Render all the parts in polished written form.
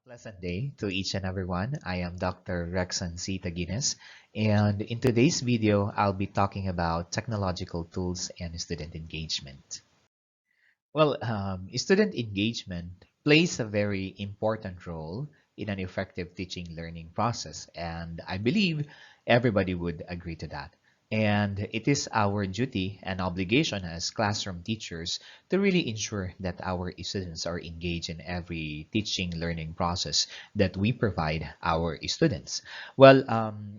Pleasant day to each and everyone. I am Dr. REXON TAGUINES, and in today's video, I'll be talking about technological tools and student engagement. Student engagement plays a very important role in an effective teaching learning process, and I believe everybody would agree to that. And it is our duty and obligation as classroom teachers to really ensure that our students are engaged in every teaching learning process that we provide our students.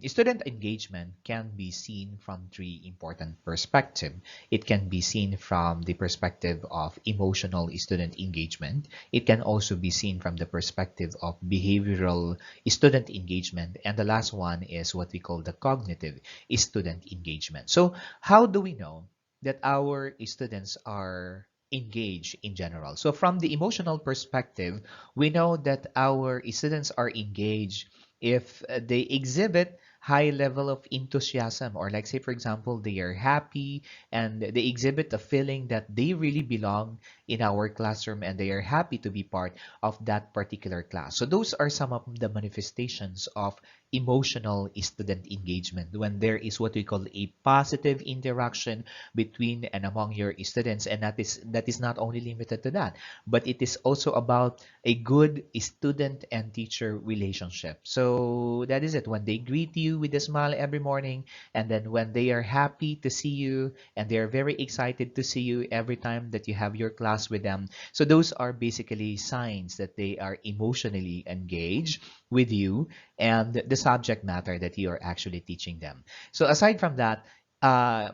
Student engagement can be seen from three important perspectives. It can be seen from the perspective of emotional student engagement. It can also be seen from the perspective of behavioral student engagement. And the last one is what we call the cognitive student engagement. So how do we know that our students are engaged in general? So from the emotional perspective, we know that our students are engaged if they exhibit high level of enthusiasm, or like say for example they are happy and they exhibit a feeling that they really belong in our classroom and they are happy to be part of that particular class. So those are some of the manifestations of emotional student engagement, when there is what we call a positive interaction between and among your students. And that is not only limited to that, but it is also about a good student and teacher relationship. So that is it. When they greet you with a smile every morning, and then when they are happy to see you and they are very excited to see you every time that you have your class with them. So those are basically signs that they are emotionally engaged with you and the subject matter that you are actually teaching them. So aside from that,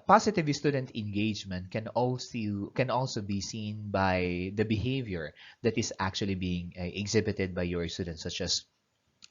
positive student engagement can also be seen by the behavior that is actually being exhibited by your students, such as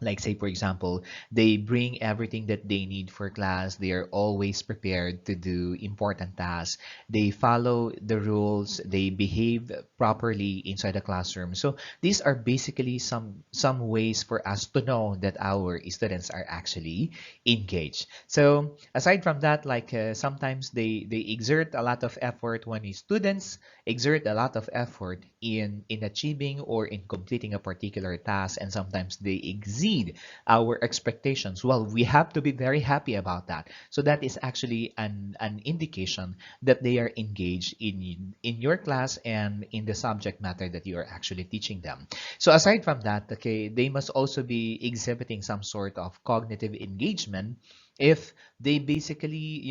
like say for example they bring everything that they need for class. They are always prepared to do important tasks. They follow the rules. They behave properly inside the classroom. So these are basically some ways for us to know that our students are actually engaged. So aside from that, like sometimes they exert a lot of effort. When students exert a lot of effort in achieving or in completing a particular task, and sometimes they exceed our expectations, well, we have to be very happy about that. So that is actually an indication that they are engaged in your class and in the subject matter that you are actually teaching them. So aside from that, okay, they must also be exhibiting some sort of cognitive engagement. If they basically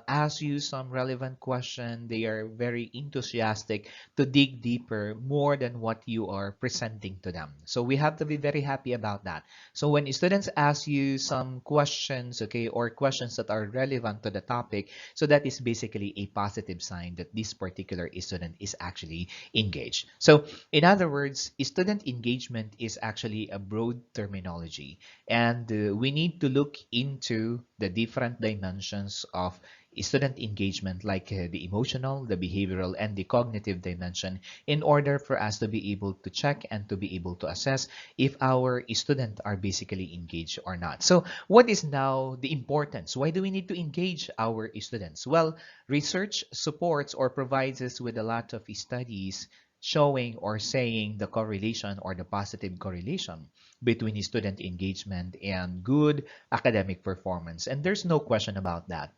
ask you some relevant question, they are very enthusiastic to dig deeper more than what you are presenting to them. So we have to be very happy about that. So when students ask you some questions, okay, or questions that are relevant to the topic, so that is basically a positive sign that this particular student is actually engaged. So in other words, student engagement is actually a broad terminology, and we need to look into the different dimensions of student engagement, like the emotional, the behavioral, and the cognitive dimension, in order for us to be able to check and to be able to assess if our students are basically engaged or not. So what is now the importance? Why do we need to engage our students? Well, research supports or provides us with a lot of studies showing or saying the correlation or the positive correlation between student engagement and good academic performance. And there's no question about that.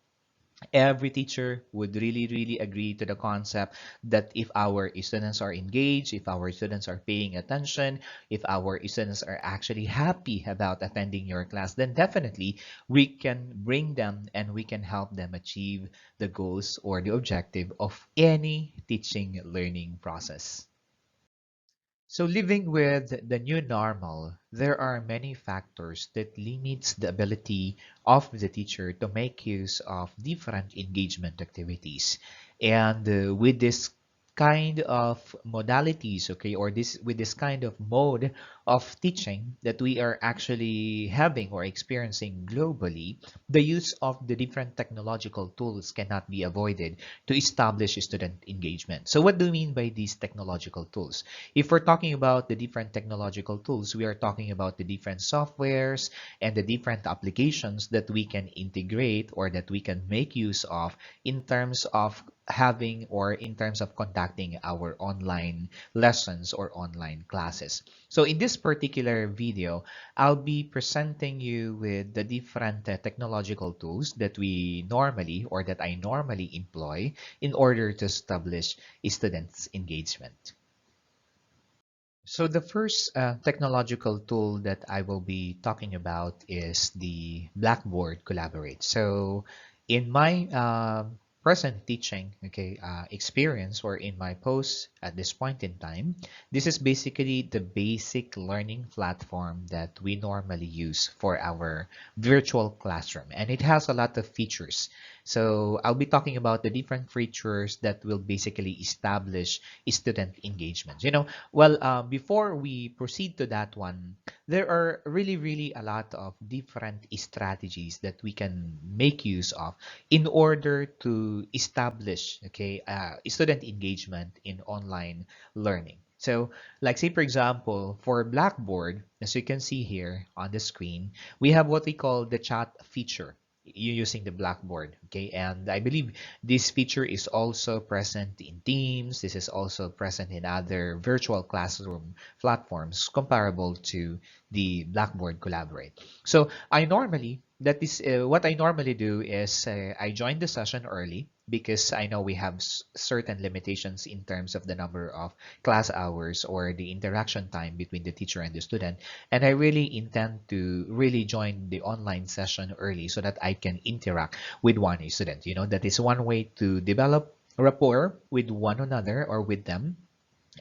Every teacher would really agree to the concept that if our students are engaged, if our students are paying attention, if our students are actually happy about attending your class, then definitely we can bring them and we can help them achieve the goals or the objective of any teaching learning process. So living with the new normal, there are many factors that limits the ability of the teacher to make use of different engagement activities. And with this kind of modalities, okay, or this with this kind of mode of teaching that we are actually having or experiencing globally, the use of the different technological tools cannot be avoided to establish student engagement. So what do we mean by these technological tools? If we're talking about the different technological tools, we are talking about the different softwares and the different applications that we can integrate or that we can make use of in terms of having or in terms of conducting our online lessons or online classes. So in this particular video, I'll be presenting you with the different technological tools that we normally or that I normally employ in order to establish students' engagement. So the first technological tool that I will be talking about is the Blackboard Collaborate. So in my present teaching experience or in my post at this point in time, this is basically the basic learning platform that we normally use for our virtual classroom. And it has a lot of features. So I'll be talking about the different features that will basically establish student engagement. Well, before we proceed to that one, there are really a lot of different strategies that we can make use of in order to establish, student engagement in online learning. So, like say for example, for Blackboard, as you can see here on the screen, we have what we call the chat feature using the Blackboard, okay? And I believe this feature is also present in Teams. This is also present in other virtual classroom platforms comparable to the Blackboard Collaborate. So that is what I normally do is I join the session early because I know we have certain limitations in terms of the number of class hours or the interaction time between the teacher and the student. And I really intend to really join the online session early so that I can interact with one student. That is one way to develop rapport with one another or with them,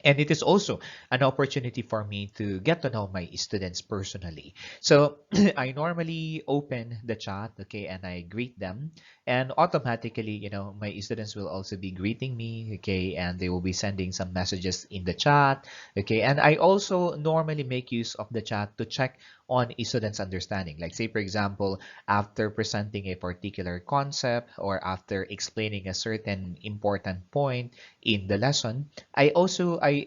and it is also an opportunity for me to get to know my students personally. So I normally open the chat, okay, and I greet them. And automatically, my students will also be greeting me, okay, and they will be sending some messages in the chat, okay. And I also normally make use of the chat to check on a student's understanding. Like say, for example, after presenting a particular concept or after explaining a certain important point in the lesson, I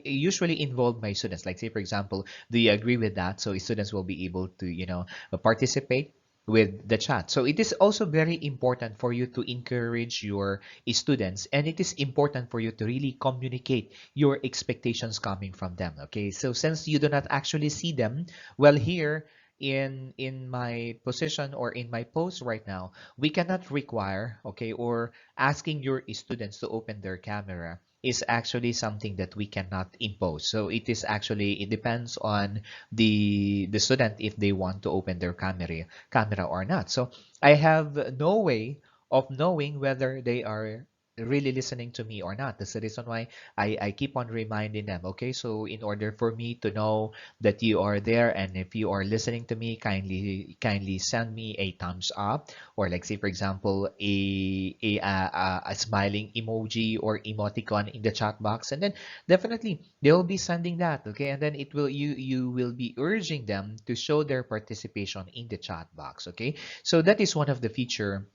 usually involve my students. Like say for example, do you agree with that? So students will be able to participate with the chat. So it is also very important for you to encourage your students, and it is important for you to really communicate your expectations coming from them. Okay, so since you do not actually see them, well, here in my position or in my post right now, we cannot require, okay, or asking your students to open their camera is actually something that we cannot impose. So it depends on the student if they want to open their camera or not. So I have no way of knowing whether they are really listening to me or not. That's the reason why I keep on reminding them, okay, so in order for me to know that you are there and if you are listening to me, kindly send me a thumbs up, or like say for example a smiling emoji or emoticon in the chat box, and then definitely they will be sending that, okay, and then you will be urging them to show their participation in the chat box, okay. So that is one of the feature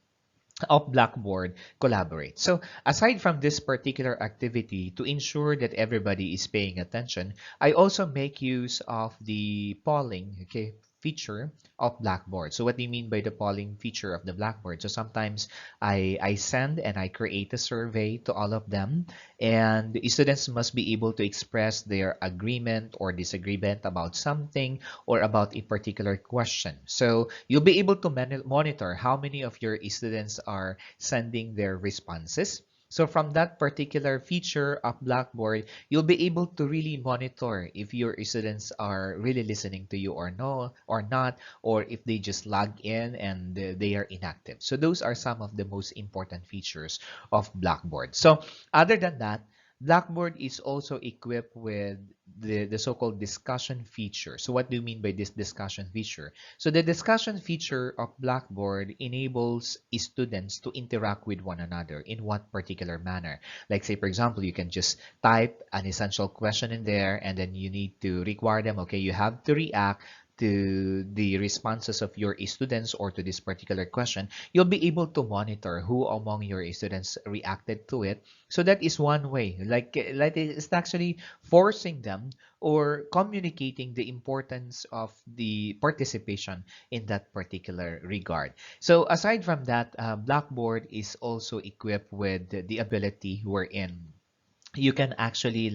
of Blackboard Collaborate. So aside from this particular activity, to ensure that everybody is paying attention, I also make use of the polling, okay, feature of Blackboard. So what do you mean by the polling feature of the Blackboard? So sometimes I send and I create a survey to all of them, and the students must be able to express their agreement or disagreement about something or about a particular question. So you'll be able to monitor how many of your students are sending their responses. So from that particular feature of Blackboard, you'll be able to really monitor if your students are really listening to you or no or not, or if they just log in and they are inactive. So those are some of the most important features of Blackboard. So other than that, Blackboard is also equipped with the so-called discussion feature. So what do you mean by this discussion feature? So the discussion feature of Blackboard enables students to interact with one another in what particular manner. Like say, for example, you can just type an essential question in there and then you need to require them, okay, you have to react to the responses of your students or to this particular question, you'll be able to monitor who among your students reacted to it. So that is one way, like it's actually forcing them or communicating the importance of the participation in that particular regard. So aside from that, Blackboard is also equipped with the ability wherein you can actually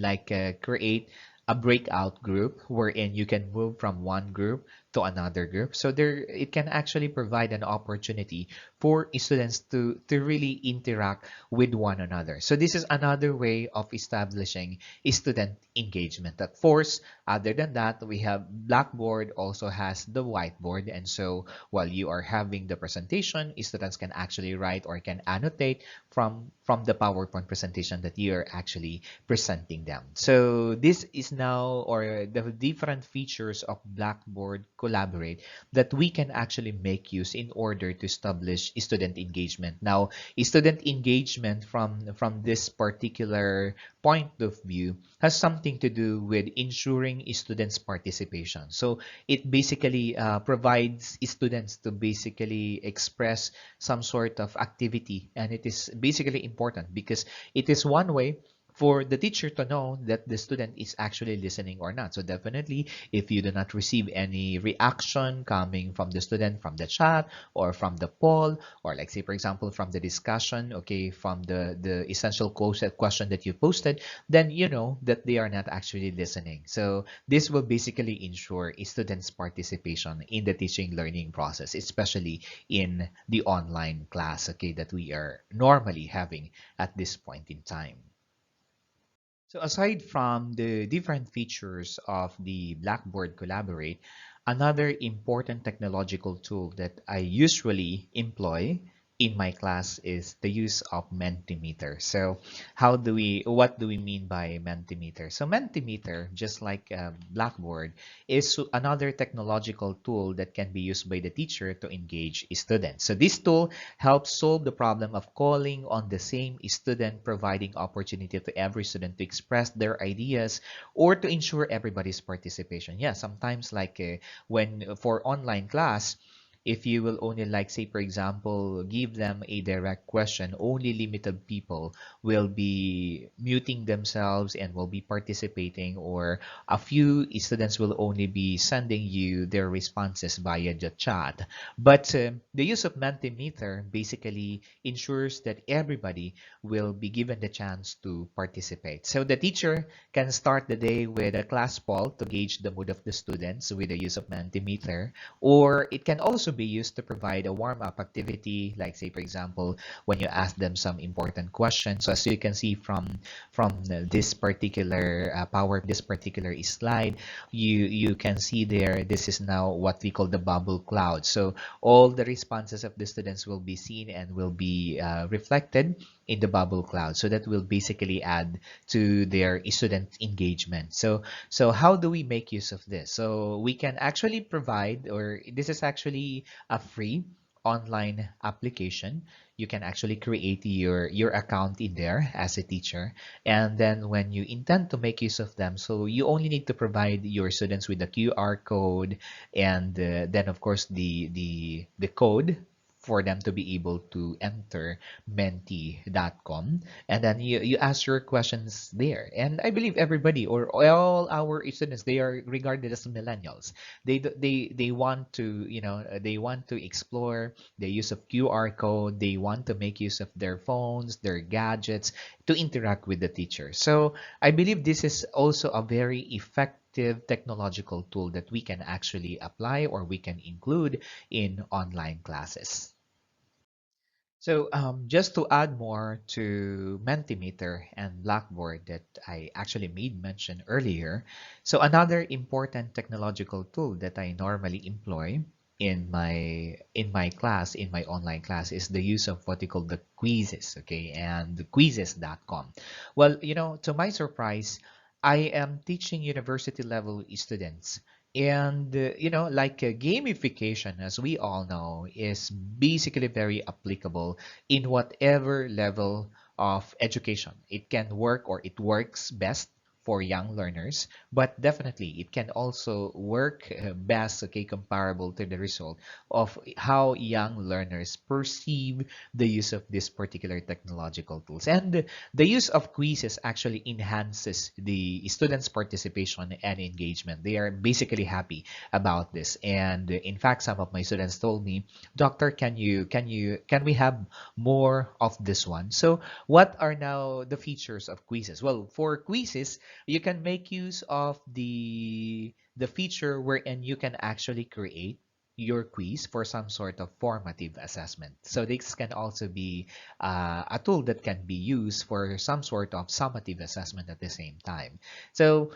create a breakout group wherein you can move from one group to another group. So there it can actually provide an opportunity for students to really interact with one another. So this is another way of establishing student engagement. Of course, other than that, we have Blackboard also has the whiteboard, and so while you are having the presentation, students can actually write or can annotate from the PowerPoint presentation that you are actually presenting them. So this is now, or the different features of Blackboard Collaborate that we can actually make use in order to establish student engagement. Now, student engagement from this particular point of view has something to do with ensuring students' participation. So it basically provides students to basically express some sort of activity, and it is basically important because it is one way for the teacher to know that the student is actually listening or not. So definitely, if you do not receive any reaction coming from the student from the chat or from the poll, or like say for example from the discussion, okay, from the essential question that you posted, then you know that they are not actually listening. So this will basically ensure students' participation in the teaching learning process, especially in the online class, okay, that we are normally having at this point in time. So aside from the different features of the Blackboard Collaborate, another important technological tool that I usually employ in my class is the use of Mentimeter. So what do we mean by Mentimeter? So Mentimeter, just like Blackboard, is another technological tool that can be used by the teacher to engage students. So this tool helps solve the problem of calling on the same student, providing opportunity to every student to express their ideas or to ensure everybody's participation. Yeah, sometimes when for online class, if you will only say for example give them a direct question, only limited people will be muting themselves and will be participating, or a few students will only be sending you their responses via the chat. But the use of Mentimeter basically ensures that everybody will be given the chance to participate. So the teacher can start the day with a class poll to gauge the mood of the students with the use of Mentimeter, or it can also be used to provide a warm-up activity, like say for example when you ask them some important questions. So as you can see from this particular this particular slide, you can see there, this is now what we call the bubble cloud. So all the responses of the students will be seen and will be reflected in the bubble cloud. So that will basically add to their student engagement. So how do we make use of this? So we can actually provide, or this is actually a free online application. You can actually create your account in there as a teacher, and then when you intend to make use of them, so you only need to provide your students with the QR code, and then of course the code for them to be able to enter menti.com, and then you ask your questions there. And I believe everybody or all our students, they are regarded as millennials. They want to, they want to explore the use of QR code. They want to make use of their phones, their gadgets to interact with the teacher. So I believe this is also a very effective technological tool that we can actually apply or we can include in online classes. So just to add more to Mentimeter and Blackboard that I actually made mention earlier, so another important technological tool that I normally employ in my online class, is the use of what you call the quizzes, okay, and the quizzes.com. Well, to my surprise, I am teaching university level students, and gamification, as we all know, is basically very applicable in whatever level of education. It can work, or it works best for young learners, but definitely it can also work best, okay, comparable to the result of how young learners perceive the use of these particular technological tools. And the use of quizzes actually enhances the students' participation and engagement. They are basically happy about this. And in fact, some of my students told me, "Doctor, can we have more of this one?" So, what are now the features of quizzes? Well, for quizzes, you can make use of the feature wherein you can actually create your quiz for some sort of formative assessment. So this can also be a tool that can be used for some sort of summative assessment at the same time. So,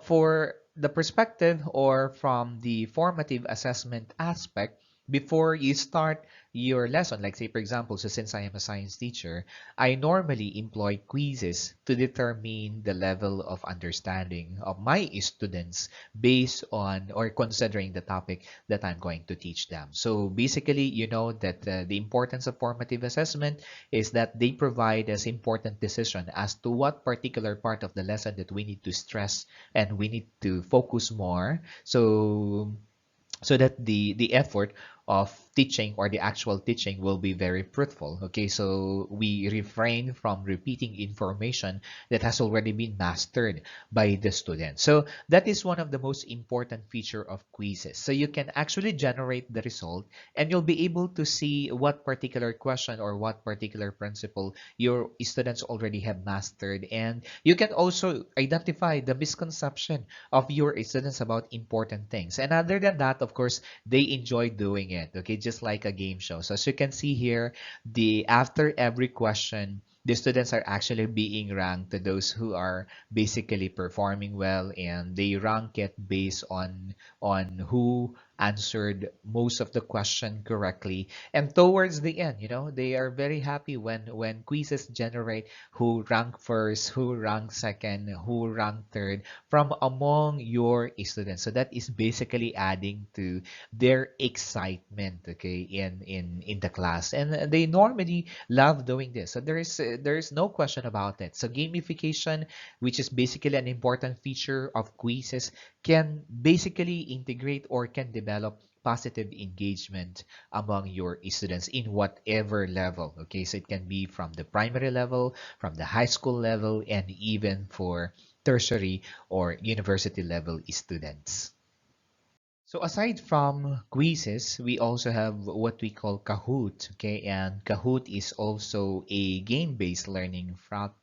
for the perspective or from the formative assessment aspect, before you start your lesson, like say for example, so since I am a science teacher, I normally employ quizzes to determine the level of understanding of my students based on or considering the topic that I'm going to teach them. So basically, you know that the importance of formative assessment is that they provide us important decision as to what particular part of the lesson that we need to stress and we need to focus more. So that the effort of teaching or the actual teaching will be very fruitful. Okay, so we refrain from repeating information that has already been mastered by the student. So that is one of the most important feature of quizzes. So you can actually generate the result and you'll be able to see what particular question or what particular principle your students already have mastered, and you can also identify the misconception of your students about important things. And other than that, of course, they enjoy doing it, okay, just like a game show. So as you can see here, the after every question, the students are actually being ranked to those who are basically performing well, and they rank it based on who answered most of the question correctly. And towards the end, they are very happy when quizzes generate who ranked first, who ranked second, who ranked third from among your students. So that is basically adding to their excitement, okay, in the class, and they normally love doing this. So there is no question about it. So gamification, which is basically an important feature of quizzes, can basically integrate or can develop positive engagement among your students in whatever level. Okay, so it can be from the primary level, from the high school level, and even for tertiary or university level students. So aside from quizzes, we also have what we call Kahoot, okay? And Kahoot is also a game-based learning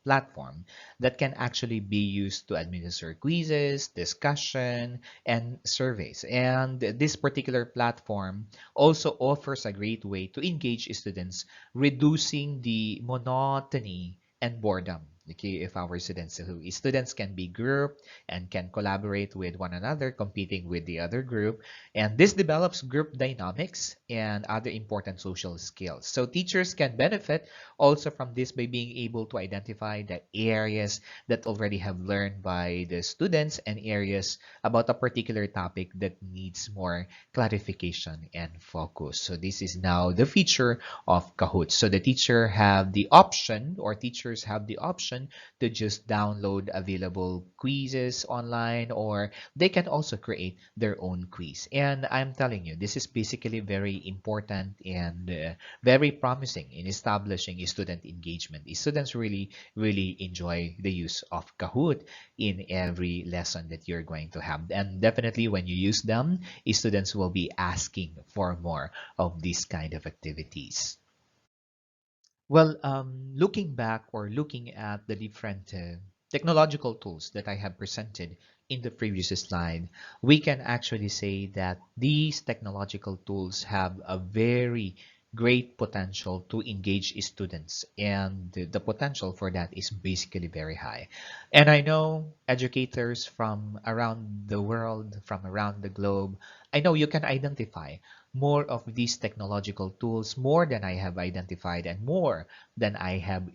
platform that can actually be used to administer quizzes, discussion, and surveys. And this particular platform also offers a great way to engage students, reducing the monotony and boredom. Okay, if our students can be grouped and can collaborate with one another, competing with the other group. And this develops group dynamics and other important social skills. So teachers can benefit also from this by being able to identify the areas that already have learned by the students and areas about a particular topic that needs more clarification and focus. So this is now the feature of Kahoot. So the teachers have the option to just download available quizzes online, or they can also create their own quiz. And I'm telling you, this is basically very important and very promising in establishing student engagement. Students really, really enjoy the use of Kahoot in every lesson that you're going to have. And definitely when you use them, students will be asking for more of these kind of activities. Well, looking back or looking at the different technological tools that I have presented in the previous slide, we can actually say that these technological tools have a very great potential to engage students, and the potential for that is basically very high. And I know educators from around the world, from around the globe, I know you can identify more of these technological tools, more than I have identified and more than I have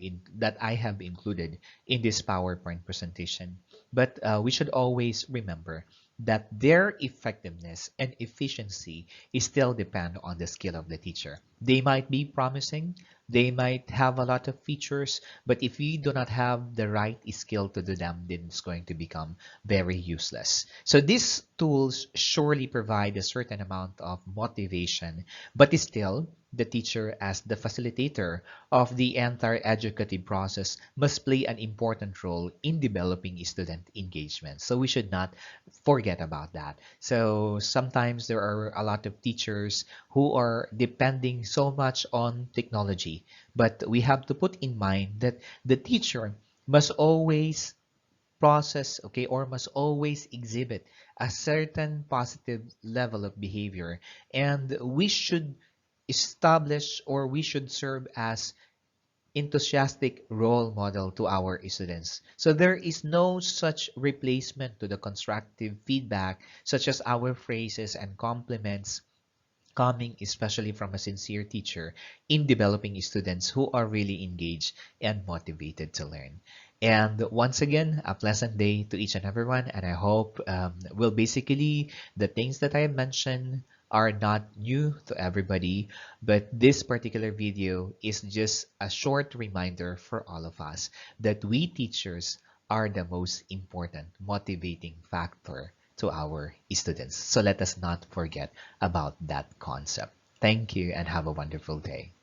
included in this PowerPoint presentation. But we should always remember that their effectiveness and efficiency is still depend on the skill of the teacher. They might be promising, They might have a lot of features, but if we do not have the right skill to do them, then it's going to become very useless. So these tools surely provide a certain amount of motivation, but still, the teacher, as the facilitator of the entire educative process, must play an important role in developing student engagement. So we should not forget about that. So sometimes there are a lot of teachers who are depending so much on technology, but we have to put in mind that the teacher must always process, okay, or must always exhibit a certain positive level of behavior, and we should establish, or we should serve as enthusiastic role model to our students. So there is no such replacement to the constructive feedback, such as our phrases and compliments coming especially from a sincere teacher in developing students who are really engaged and motivated to learn. And once again, a pleasant day to each and everyone. And I hope, well, basically, the things that I mentioned are not new to everybody, but this particular video is just a short reminder for all of us that we teachers are the most important motivating factor to our students. So let us not forget about that concept. Thank you and have a wonderful day.